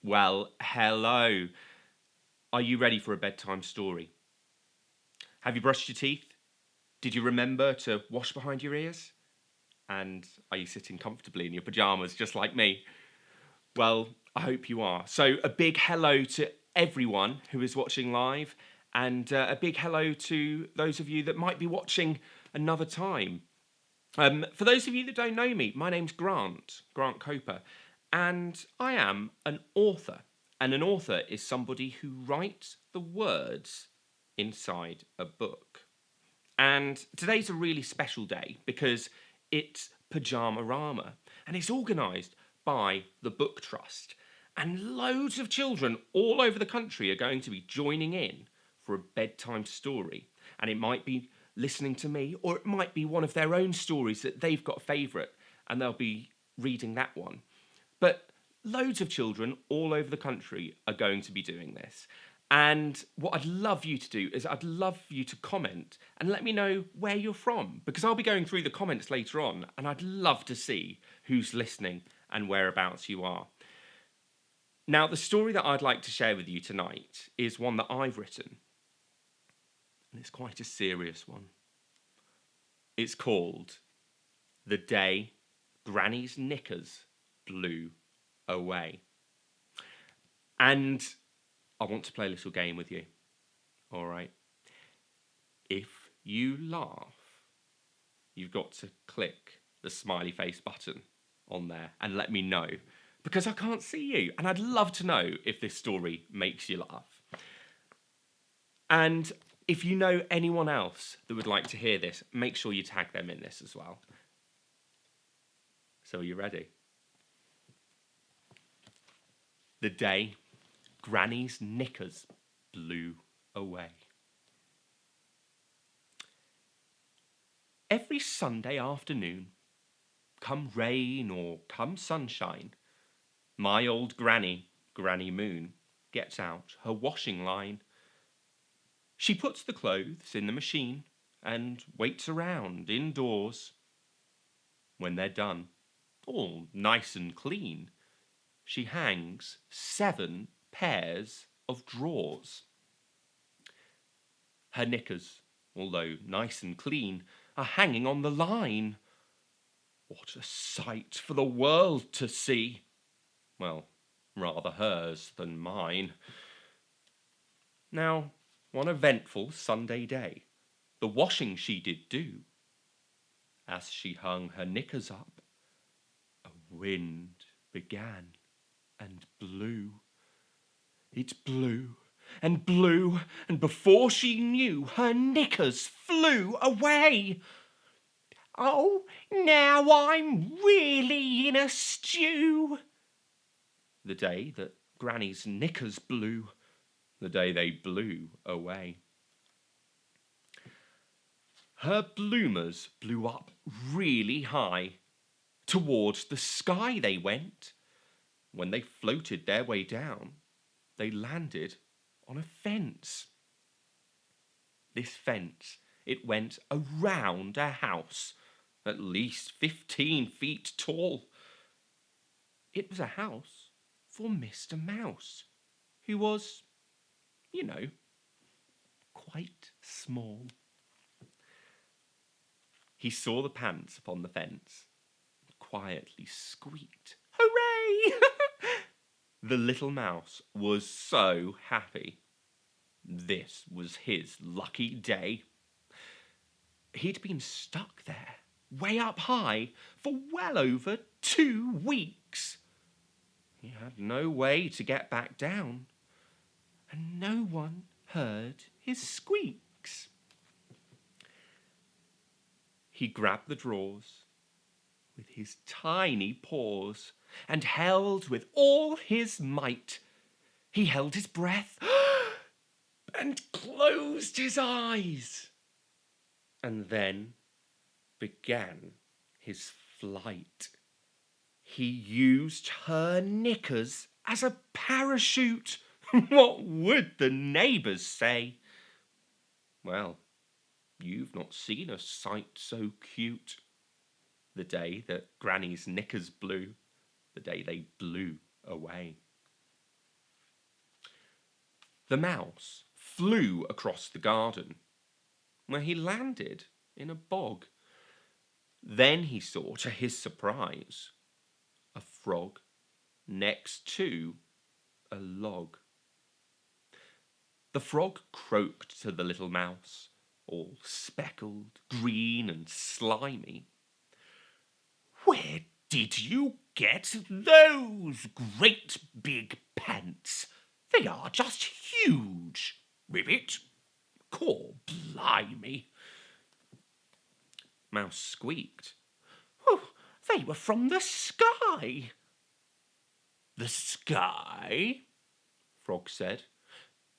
Well, hello. Are you ready for a bedtime story? Have you brushed your teeth? Did you remember to wash behind your ears? And are you sitting comfortably in your pyjamas just like me? Well, I hope you are. So, a big hello to everyone who is watching live, and a big hello to those of you that might be watching another time. For those of you that don't know me, my name's Grant Koper, and I am an author. And an author is somebody who writes the words inside a book. And today's a really special day because it's Pyjamarama, and it's organised by the Book Trust. And loads of children all over the country are going to be joining in for a bedtime story. And it might be listening to me, or it might be one of their own stories that they've got favourite, and they'll be reading that one. But loads of children all over the country are going to be doing this. And what I'd love you to do is I'd love you to comment and let me know where you're from, because I'll be going through the comments later on, and I'd love to see who's listening and whereabouts you are. Now, the story that I'd like to share with you tonight is one that I've written, and it's quite a serious one. It's called The Day Granny's Knickers Blew Away. And I want to play a little game with you. All right. If you laugh, you've got to click the smiley face button on there and let me know, because I can't see you. And I'd love to know if this story makes you laugh. And if you know anyone else that would like to hear this, make sure you tag them in this as well. So are you ready? The day Granny's knickers blew away. Every Sunday afternoon, come rain or come sunshine, my old Granny, Granny Moon, gets out her washing line. She puts the clothes in the machine and waits around indoors. When they're done, all nice and clean, she hangs 7 pairs of drawers. Her knickers, although nice and clean, are hanging on the line. What a sight for the world to see! Well, rather hers than mine. Now, one eventful Sunday day, the washing she did do. As she hung her knickers up, a wind began and blew. It blew and blew, and before she knew, her knickers flew away. Oh, now I'm really in a stew. The day that Granny's knickers blew, the day they blew away. Her bloomers blew up really high. Towards the sky they went. When they floated their way down, they landed on a fence. This fence, it went around a house, at least 15 feet tall. It was a house for Mr. Mouse, who was, quite small. He saw the pants upon the fence and quietly squeaked, "Hooray!" The little mouse was so happy. This was his lucky day. He'd been stuck there, way up high, for well over 2 weeks. He had no way to get back down, and no one heard his squeaks. He grabbed the drawers with his tiny paws and held with all his might. He held his breath and closed his eyes, and then began his flight. He used her knickers as a parachute. What would the neighbours say? Well, you've not seen a sight so cute. The day that Granny's knickers blew, the day they blew away. The mouse flew across the garden, where he landed in a bog. Then he saw, to his surprise, a frog next to a log. The frog croaked to the little mouse, all speckled, green and slimy. "Where did you get those great big pants? They are just huge. Ribbit, cor blimey." Mouse squeaked. "Oh, they were from the sky." "The sky?" Frog said.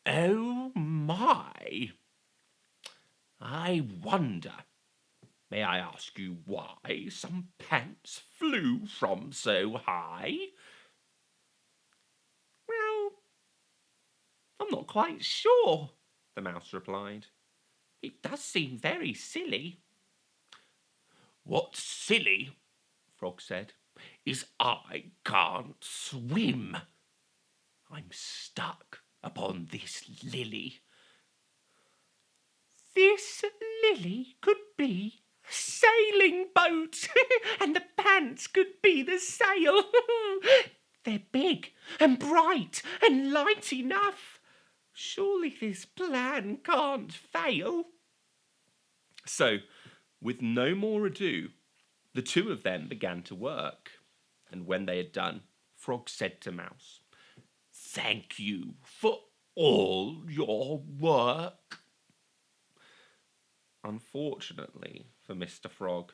"Oh my! I wonder, may I ask you why some pants flew from so high?" "Well, I'm not quite sure," the mouse replied. "It does seem very silly." "What's silly," Frog said, "is I can't swim. I'm stuck upon this lily." "This lily could be a sailing boat, and the pants could be the sail. They're big and bright and light enough. Surely this plan can't fail." So, with no more ado, the two of them began to work. And when they had done, Frog said to Mouse, "Thank you for all your work." Unfortunately for Mr. Frog,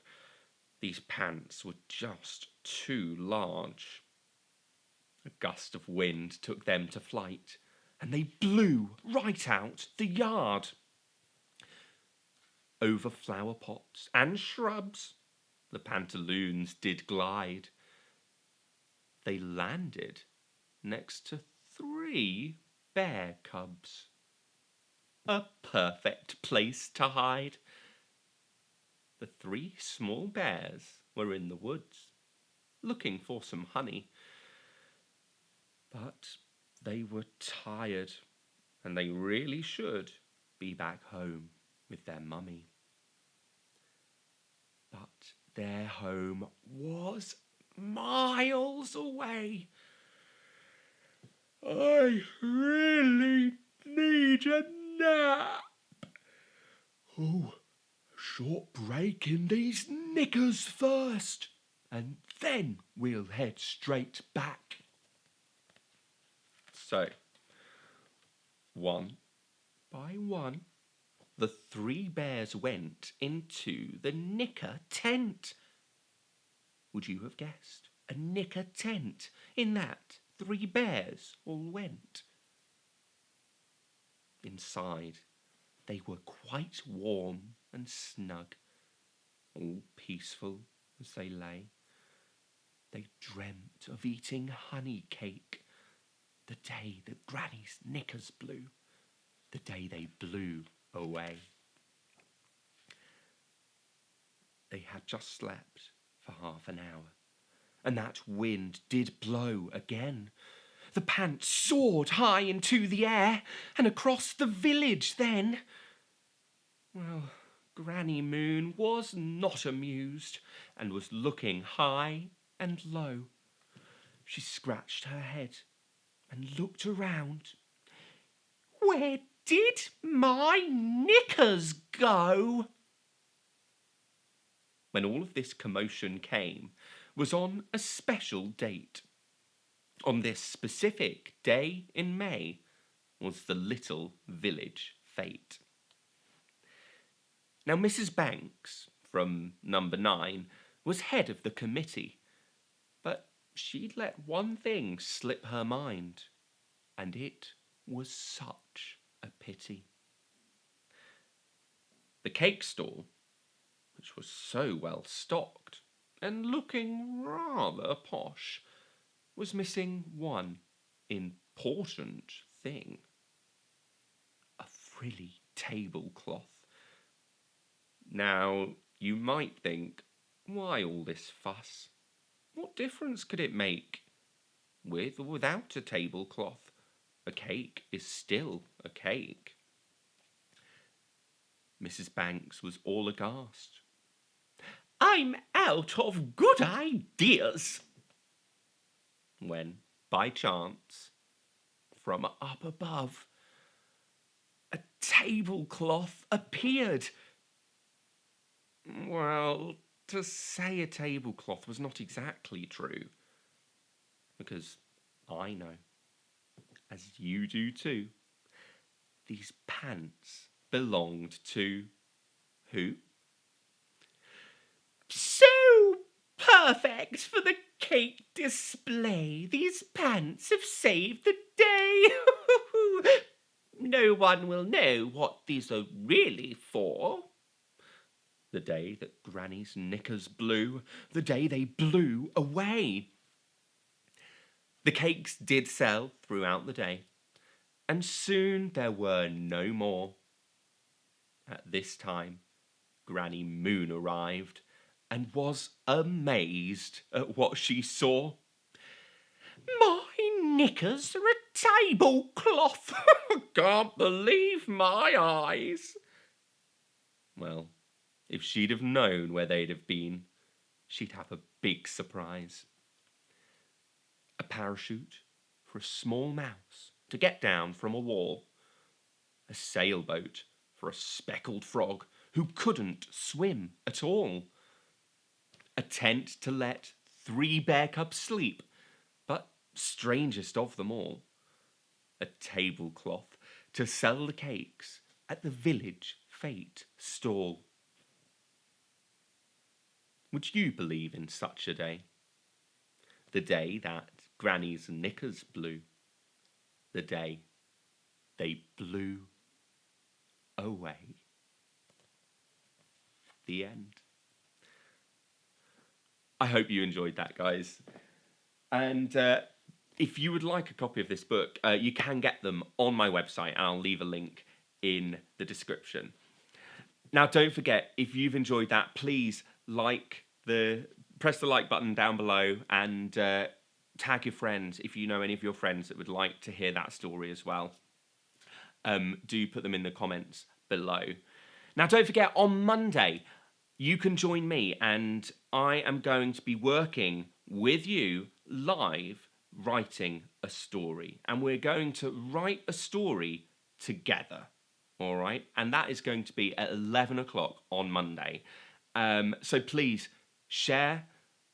these pants were just too large. A gust of wind took them to flight, and they blew right out the yard. Over flower pots and shrubs, the pantaloons did glide. They landed next to 3 bear cubs. A perfect place to hide. The 3 small bears were in the woods, looking for some honey. But they were tired, and they really should be back home with their mummy. But their home was miles away. "I really need a nap. Oh, a short break in these knickers first, and then we'll head straight back." So, one by one, the 3 bears went into the knicker tent. Would you have guessed? A knicker tent. In that, 3 bears all went. Inside, they were quite warm and snug, all peaceful as they lay. They dreamt of eating honey cake the day that Granny's knickers blew, the day they blew away. They had just slept for half an hour, and that wind did blow again. The pants soared high into the air and across the village then. Well, Granny Moon was not amused and was looking high and low. She scratched her head and looked around. "Where did my knickers go?" When all of this commotion came was on a special date. On this specific day in May was the little village fete. Now Mrs. Banks, from number 9, was head of the committee, but she'd let one thing slip her mind, and it was such a pity. The cake stall, which was so well stocked and looking rather posh, was missing one important thing: a frilly tablecloth. Now, you might think, why all this fuss? What difference could it make? With or without a tablecloth, a a cake is still a cake. Mrs. Banks was all aghast. I'm out of good ideas. When, by chance, from up above, a tablecloth appeared. Well, to say a tablecloth was not exactly true, because I know, as you do too, these pants belonged to who? So perfect for the cake display. These pants have saved the day. No one will know what these are really for. The day that Granny's knickers blew, the day they blew away. The cakes did sell throughout the day, and soon there were no more. At this time, Granny Moon arrived and was amazed at what she saw. My knickers are a tablecloth. Can't believe my eyes. Well, if she'd have known where they'd have been, she'd have a big surprise. A parachute for a small mouse to get down from a wall. A sailboat for a speckled frog who couldn't swim at all. A tent to let 3 bear cubs sleep, but strangest of them all, a tablecloth to sell the cakes at the village fete stall. Would you believe in such a day? The day that Granny's knickers blew. The day they blew away. The end. I hope you enjoyed that, guys. And if you would like a copy of this book, you can get them on my website, and I'll leave a link in the description. Now, don't forget, if you've enjoyed that, please press the like button down below, and tag your friends if you know any of your friends that would like to hear that story as well. Do put them in the comments below. Now, don't forget, on Monday, you can join me, and I am going to be working with you live, writing a story. And we're going to write a story together, all right? And that is going to be at 11 o'clock on Monday. So please share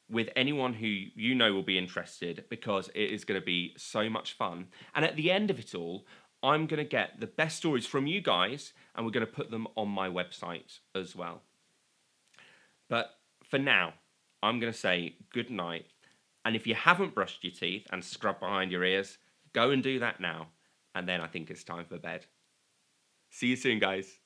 with anyone who you know will be interested, because it is going to be so much fun. And at the end of it all, I'm going to get the best stories from you guys, and we're going to put them on my website as well. But for now, I'm going to say good night. And if you haven't brushed your teeth and scrubbed behind your ears, go and do that now. And then I think it's time for bed. See you soon, guys.